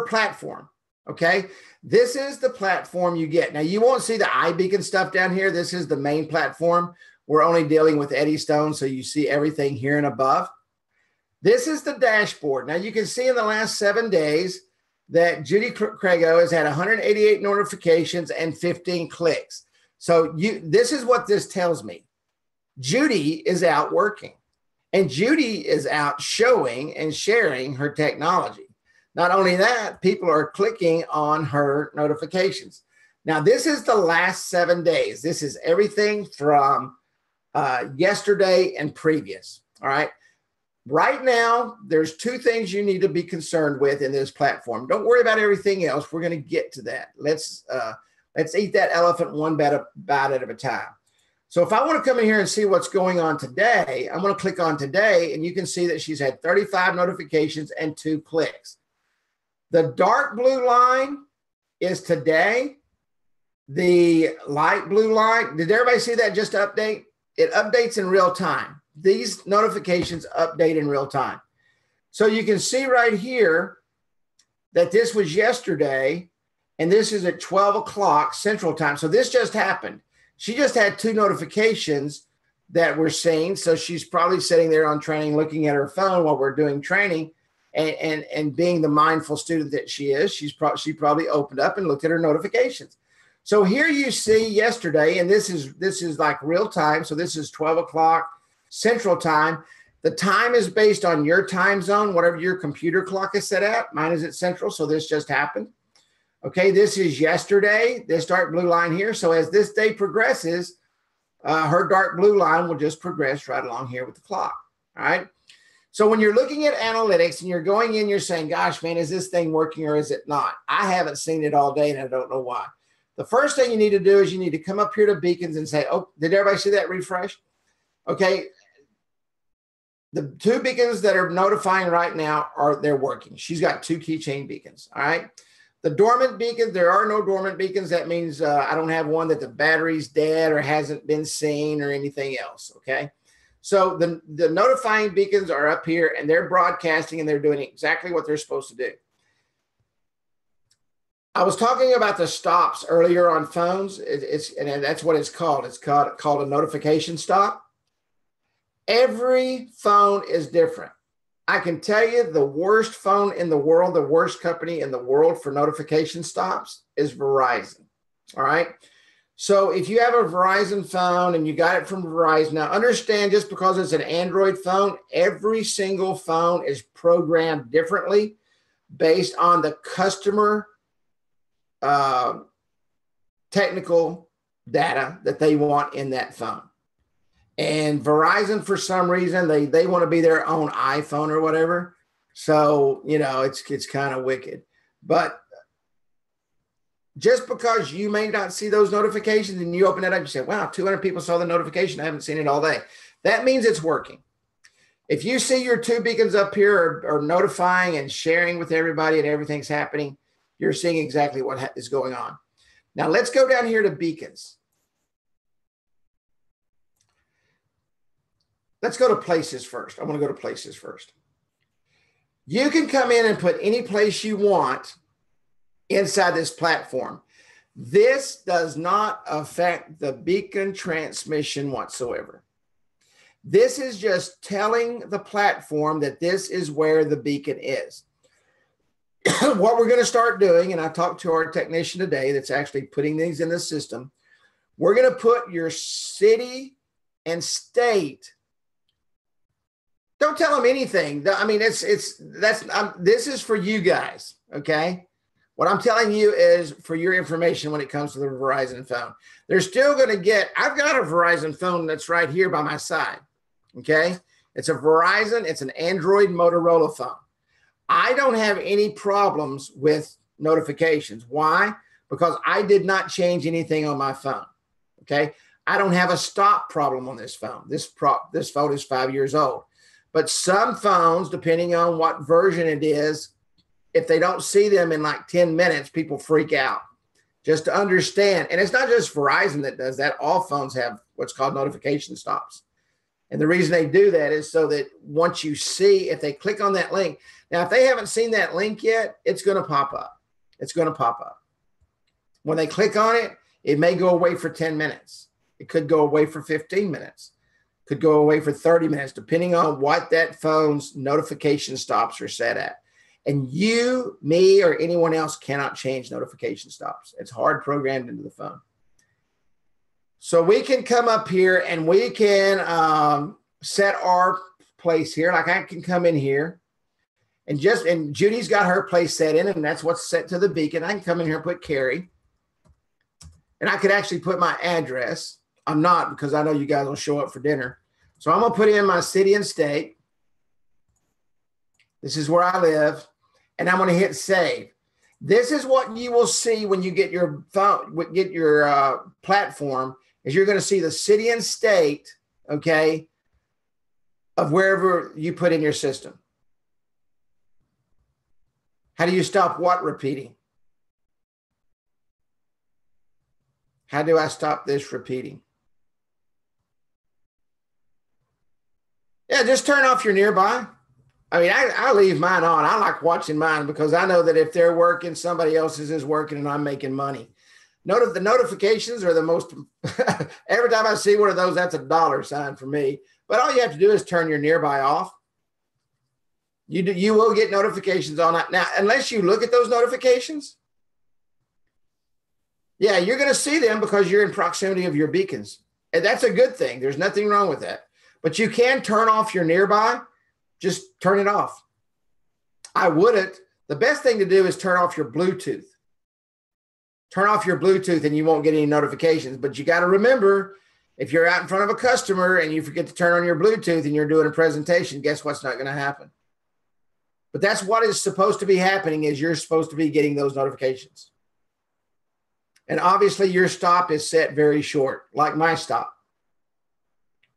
platform, okay? This is the platform you get. Now, you won't see the iBeacon stuff down here. This is the main platform. We're only dealing with Eddystone, so you see everything here and above. This is the dashboard. Now, you can see in the last 7 days that Judy Crago has had 188 notifications and 15 clicks. So this is what this tells me. Judy is out working, and Judy is out showing and sharing her technology. Not only that, people are clicking on her notifications. Now, this is the last 7 days. This is everything from yesterday and previous. All right. Right now, there's 2 things you need to be concerned with in this platform. Don't worry about everything else. We're going to get to that. Let's eat that elephant one bite at a time. So if I want to come in here and see what's going on today, I'm going to click on today, and you can see that she's had 35 notifications and 2 clicks. The dark blue line is today. The light blue line, did everybody see that just update? It updates in real time. These notifications update in real time. So you can see right here that this was yesterday, and this is at 12 o'clock Central Time. So this just happened. She just had 2 notifications that we're seeing. So she's probably sitting there on training, looking at her phone while we're doing training, and being the mindful student that she is, she probably opened up and looked at her notifications. So here you see yesterday, and this is like real time. So this is 12 o'clock Central Time. The time is based on your time zone, whatever your computer clock is set at. Mine is at Central, so this just happened. Okay, this is yesterday, this dark blue line here. So as this day progresses, her dark blue line will just progress right along here with the clock, all right? So when you're looking at analytics and you're going in, you're saying, gosh, man, is this thing working or is it not? I haven't seen it all day and I don't know why. The first thing you need to do is you need to come up here to Beacons and say, oh, did everybody see that refresh? Okay. The 2 beacons that are notifying right now they're working. She's got 2 keychain beacons. All right. The dormant beacons, there are no dormant beacons. That means I don't have one that the battery's dead or hasn't been seen or anything else. Okay. So the notifying beacons are up here and they're broadcasting and they're doing exactly what they're supposed to do. I was talking about the stops earlier on phones. And that's what it's called. It's called a notification stop. Every phone is different. I can tell you the worst phone in the world, the worst company in the world for notification stops is Verizon. All right. So if you have a Verizon phone and you got it from Verizon, now understand just because it's an Android phone, every single phone is programmed differently based on the customer technical data that they want in that phone. And Verizon, for some reason, they want to be their own iPhone or whatever. So, you know, it's kind of wicked. But just because you may not see those notifications and you open it up, you say, wow, 200 people saw the notification. I haven't seen it all day. That means it's working. If you see your 2 beacons up here are notifying and sharing with everybody and everything's happening, you're seeing exactly what is going on. Now let's go down here to beacons. Let's go to places first. I want to go to places first. You can come in and put any place you want inside this platform. This does not affect the beacon transmission whatsoever. This is just telling the platform that this is where the beacon is. What we're going to start doing, and I talked to our technician today that's actually putting these in the system, we're going to put your city and state. Don't tell them anything. I mean, this is for you guys, okay? What I'm telling you is for your information when it comes to the Verizon phone. They're still going to get, I've got a Verizon phone that's right here by my side, okay? It's a Verizon, it's an Android Motorola phone. I don't have any problems with notifications. Why? Because I did not change anything on my phone, okay? I don't have a stop problem on this phone. This phone is 5 years old. But some phones, depending on what version it is, if they don't see them in like 10 minutes, people freak out. Just to understand, and it's not just Verizon that does that. All phones have what's called notification stops. And the reason they do that is so that once you see, if they click on that link, now if they haven't seen that link yet, it's going to pop up. It's going to pop up. When they click on it, it may go away for 10 minutes. It could go away for 15 minutes. Could go away for 30 minutes, depending on what that phone's notification stops are set at. And you, me, or anyone else cannot change notification stops. It's hard programmed into the phone. So we can come up here and we can set our place here. Like I can come in here and Judy's got her place set in, and that's what's set to the beacon. I can come in here and put Carrie. And I could actually put my address. I'm not, because I know you guys will show up for dinner. So I'm going to put in my city and state. This is where I live. And I'm going to hit save. This is what you will see when you get your phone, get your platform, is you're going to see the city and state, okay, of wherever you put in your system. How do you stop what repeating? How do I stop this repeating? Yeah, just turn off your nearby. I mean, I leave mine on. I like watching mine because I know that if they're working, somebody else's is working and I'm making money. The notifications are the most, every time I see one of those, that's a dollar sign for me. But all you have to do is turn your nearby off. You will get notifications on that. Now, unless you look at those notifications, yeah, you're going to see them because you're in proximity of your beacons. And that's a good thing. There's nothing wrong with that. But you can turn off your nearby. Just turn it off. I wouldn't. The best thing to do is turn off your Bluetooth. Turn off your Bluetooth and you won't get any notifications. But you got to remember, if you're out in front of a customer and you forget to turn on your Bluetooth and you're doing a presentation, guess what's not going to happen? But that's what is supposed to be happening, is you're supposed to be getting those notifications. And obviously your stop is set very short, like my stop,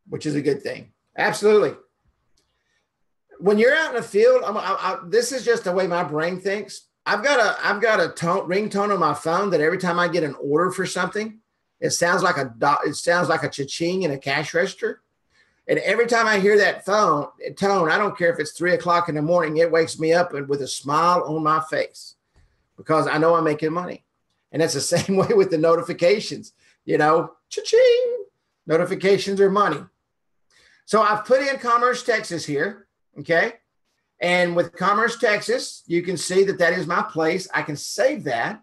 which is a good thing. Absolutely. When you're out in the field, this is just the way my brain thinks. I've got a ringtone on my phone that every time I get an order for something, it sounds like a cha-ching in a cash register. And every time I hear that tone, I don't care if it's 3 o'clock in the morning, it wakes me up with a smile on my face because I know I'm making money. And it's the same way with the notifications, cha-ching, notifications are money. So I've put in Commerce, Texas here, okay? And with Commerce, Texas, you can see that is my place. I can save that.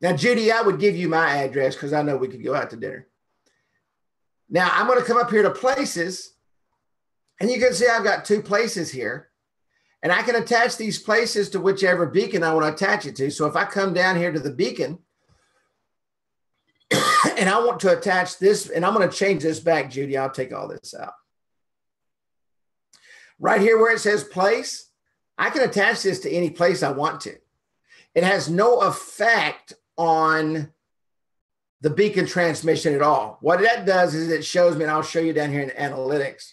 Now, Judy, I would give you my address because I know we could go out to dinner. Now, I'm going to come up here to places, and you can see I've got 2 places here. And I can attach these places to whichever beacon I want to attach it to. So if I come down here to the beacon, and I want to attach this, and I'm going to change this back, Judy. I'll take all this out. Right here where it says place, I can attach this to any place I want to. It has no effect on the beacon transmission at all. What that does is it shows me, and I'll show you down here in analytics.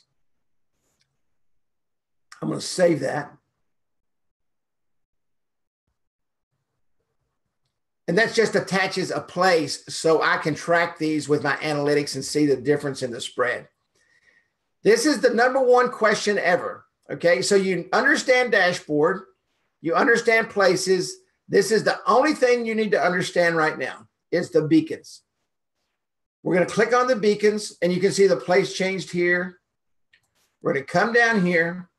I'm going to save that. And that just attaches a place so I can track these with my analytics and see the difference in the spread. This is the #1 question ever. Okay, so you understand dashboard, you understand places. This is the only thing you need to understand right now is the beacons. We're going to click on the beacons and you can see the place changed here. We're going to come down here.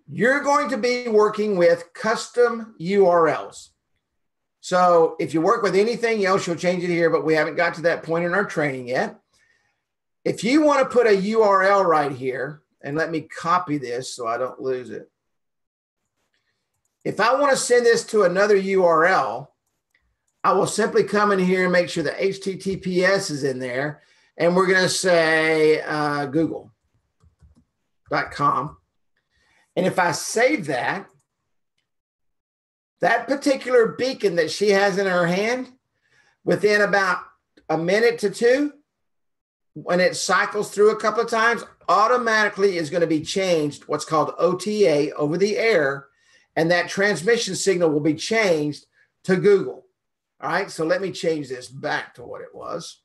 You're going to be working with custom URLs. So if you work with anything else, you'll change it here, but we haven't got to that point in our training yet. If you want to put a URL right here, and let me copy this so I don't lose it. If I want to send this to another URL, I will simply come in here and make sure the HTTPS is in there. And we're going to say google.com. And if I save that, that particular beacon that she has in her hand, within about a minute to two, when it cycles through a couple of times, automatically is going to be changed, what's called OTA, over the air, and that transmission signal will be changed to Google. All right, so let me change this back to what it was.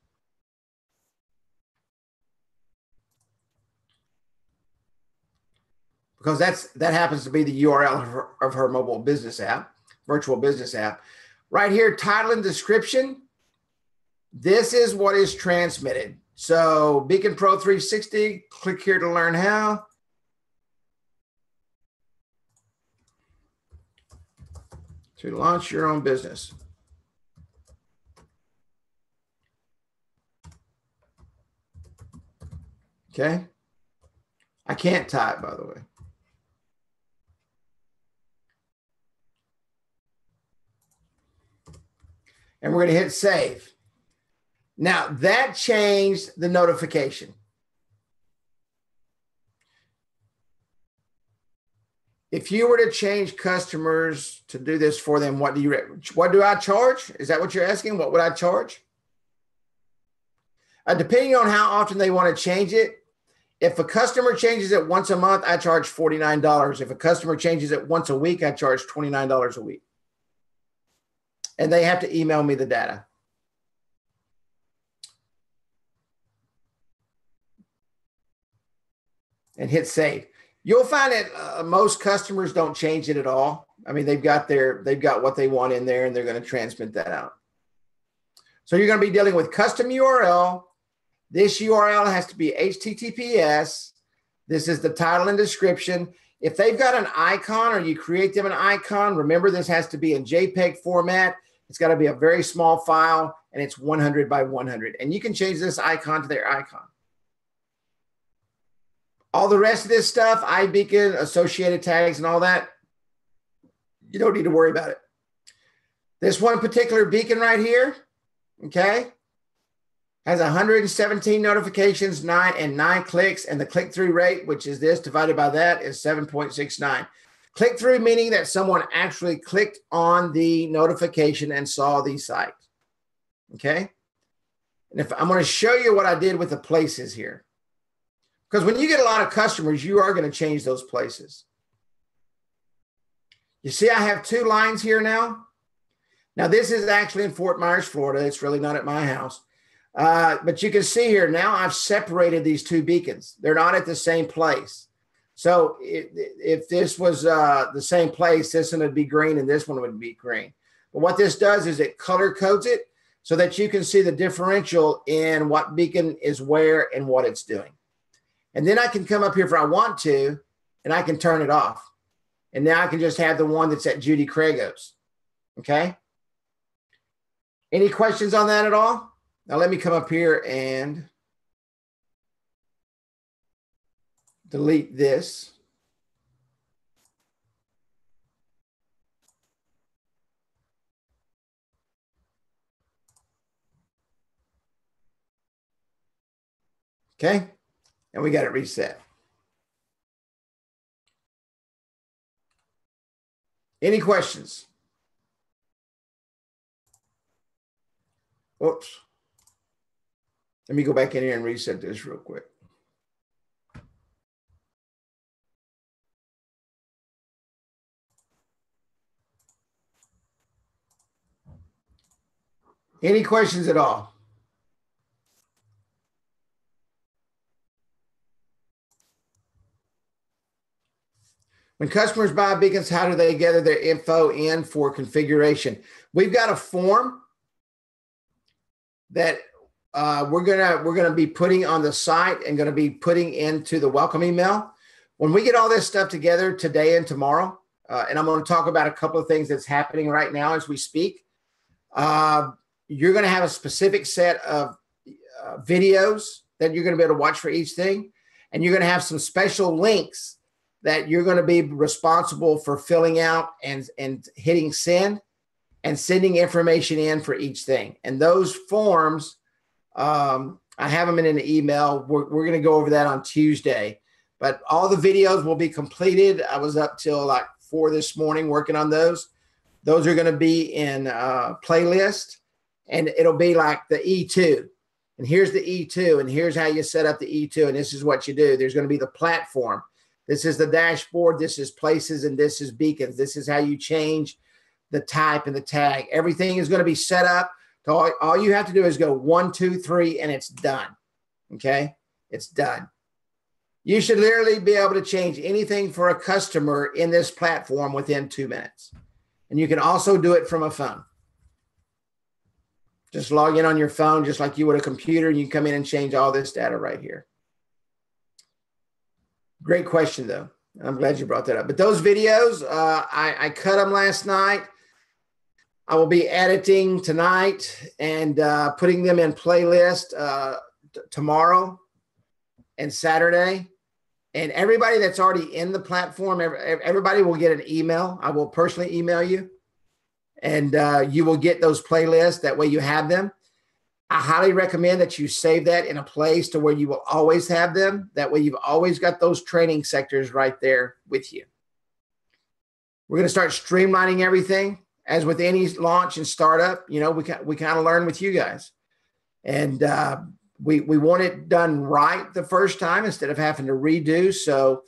Because that happens to be the URL of her mobile business app, virtual business app. Right here, title and description. This is what is transmitted. So BeaconPro 360, click here to learn how. To launch your own business. Okay. I can't type, by the way. And we're going to hit save. Now that changed the notification. If you were to change customers to do this for them, what do I charge? Is that what you're asking? What would I charge? Depending on how often they want to change it. If a customer changes it once a month, I charge $49. If a customer changes it once a week, I charge $29 a week. And they have to email me the data. And hit save. You'll find that most customers don't change it at all. I mean, they've got what they want in there and they're going to transmit that out. So you're going to be dealing with custom URL. This URL has to be HTTPS. This is the title and description. If they've got an icon or you create them an icon, remember this has to be in JPEG format. It's got to be a very small file and it's 100 by 100. And you can change this icon to their icon. All the rest of this stuff, iBeacon, associated tags and all that, you don't need to worry about it. This one particular beacon right here, okay, has 117 notifications, 9 clicks, and the click-through rate, which is this divided by that, is 7.69. Click-through meaning that someone actually clicked on the notification and saw the site, okay? And if I'm going to show you what I did with the places here. Because when you get a lot of customers, you are going to change those places. You see, I have 2 lines here now. Now, this is actually in Fort Myers, Florida. It's really not at my house. But you can see here, now I've separated these 2 beacons. They're not at the same place. So if this was the same place, this one would be green and this one would be green. But what this does is it color codes it so that you can see the differential in what beacon is where and what it's doing. And then I can come up here if I want to, and I can turn it off. And now I can just have the one that's at Judy Craigos. Okay? Any questions on that at all? Now let me come up here and delete this. Okay? And we got it reset. Any questions? Oops. Let me go back in here and reset this real quick. Any questions at all? When customers buy beacons, how do they gather their info in for configuration? We've got a form that we're gonna be putting on the site and gonna be putting into the welcome email. When we get all this stuff together today and tomorrow, and I'm going to talk about a couple of things that's happening right now as we speak. You're going to have a specific set of videos that you're going to be able to watch for each thing, and you're going to have some special links that you're going to be responsible for filling out and hitting send and sending information in for each thing. And those forms, I have them in an email. We're going to go over that on Tuesday, but all the videos will be completed. I was up till like 4 this morning working on those. Those are going to be in playlist, and it'll be like the E2. And here's the E2, and here's how you set up the E2, and this is what you do. There's going to be the platform. This is the dashboard. This is places, and this is beacons. This is how you change the type and the tag. Everything is going to be set up. So all you have to do is go 1, 2, 3, and it's done. Okay? It's done. You should literally be able to change anything for a customer in this platform within 2 minutes. And you can also do it from a phone. Just log in on your phone, just like you would a computer, and you can come in and change all this data right here. Great question, though. I'm glad you brought that up. But those videos, I cut them last night. I will be editing tonight and putting them in playlist tomorrow and Saturday. And everybody that's already in the platform, everybody will get an email. I will personally email you, and you will get those playlists. That way you have them. I highly recommend that you save that in a place to where you will always have them. That way you've always got those training sectors right there with you. We're going to start streamlining everything. As with any launch and startup, you know, we kind of learn with you guys. And we want it done right the first time instead of having to redo. So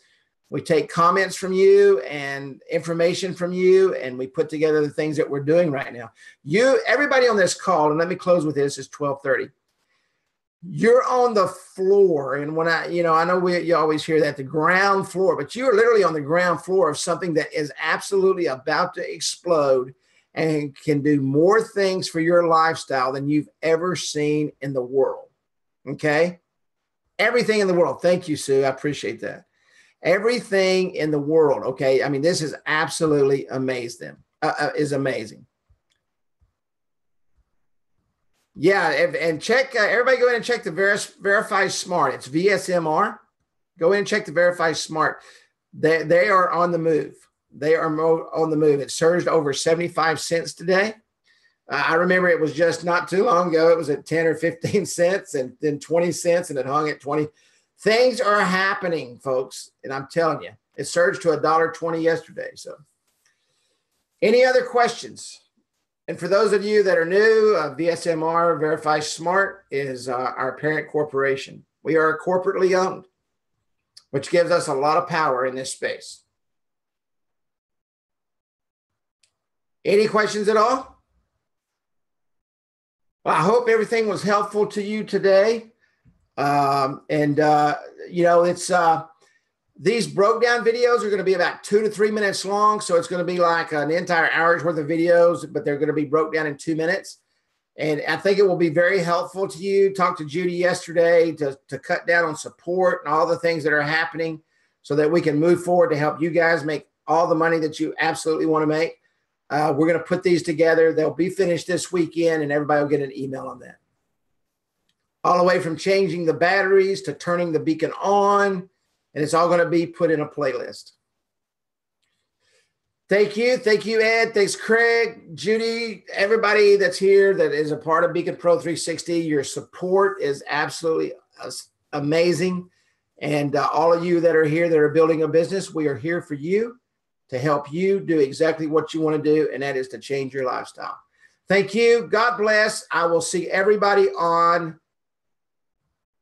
we take comments from you and information from you, and we put together the things that we're doing right now. Everybody on this call, and let me close with this, it's 12:30. You're on the floor. And when I know you always hear that, the ground floor, but you are literally on the ground floor of something that is absolutely about to explode and can do more things for your lifestyle than you've ever seen in the world. Okay? Everything in the world. Thank you, Sue. I appreciate that. Everything in the world. Okay? I mean, this is absolutely amazing. Is amazing. Yeah, and check, everybody go in and check the Verify Smart. It's VSMR. Go in and check the Verify Smart. They are on the move. They are on the move. It surged over 75 cents today. I remember it was just not too long ago. It was at 10 or 15 cents and then 20 cents, and it hung at 20. Things are happening, folks, and I'm telling you, it surged to $1.20 yesterday. So any other questions? And for those of you that are new, VSMR, Verify Smart, is our parent corporation. We are corporately owned, which gives us a lot of power in this space. Any questions at all? Well, I hope everything was helpful to you today. It's these broke down videos are going to be about 2 to 3 minutes long. So it's going to be like an entire hour's worth of videos, but they're going to be broke down in 2 minutes. And I think it will be very helpful to you. Talked to Judy yesterday to cut down on support and all the things that are happening so that we can move forward to help you guys make all the money that you absolutely want to make. We're going to put these together. They'll be finished this weekend, and everybody will get an email on that. All the way from changing the batteries to turning the beacon on, and it's all going to be put in a playlist. Thank you. Thank you, Ed. Thanks, Craig, Judy, everybody that's here that is a part of BeaconPro 360. Your support is absolutely amazing. And all of you that are here that are building a business, we are here for you to help you do exactly what you want to do, and that is to change your lifestyle. Thank you. God bless. I will see everybody on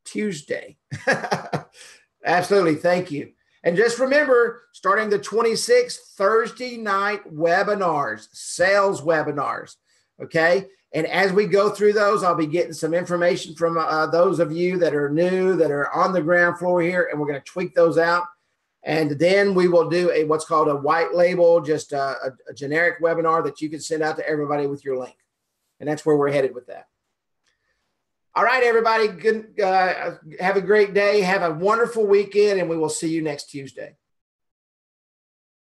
Tuesday. Absolutely. Thank you. And just remember, starting the 26th, Thursday night webinars, sales webinars. Okay. And as we go through those, I'll be getting some information from those of you that are new, that are on the ground floor here, and we're going to tweak those out. And then we will do what's called a white label, just a generic webinar that you can send out to everybody with your link. And that's where we're headed with that. All right, everybody, good. Have a great day. Have a wonderful weekend, and we will see you next Tuesday.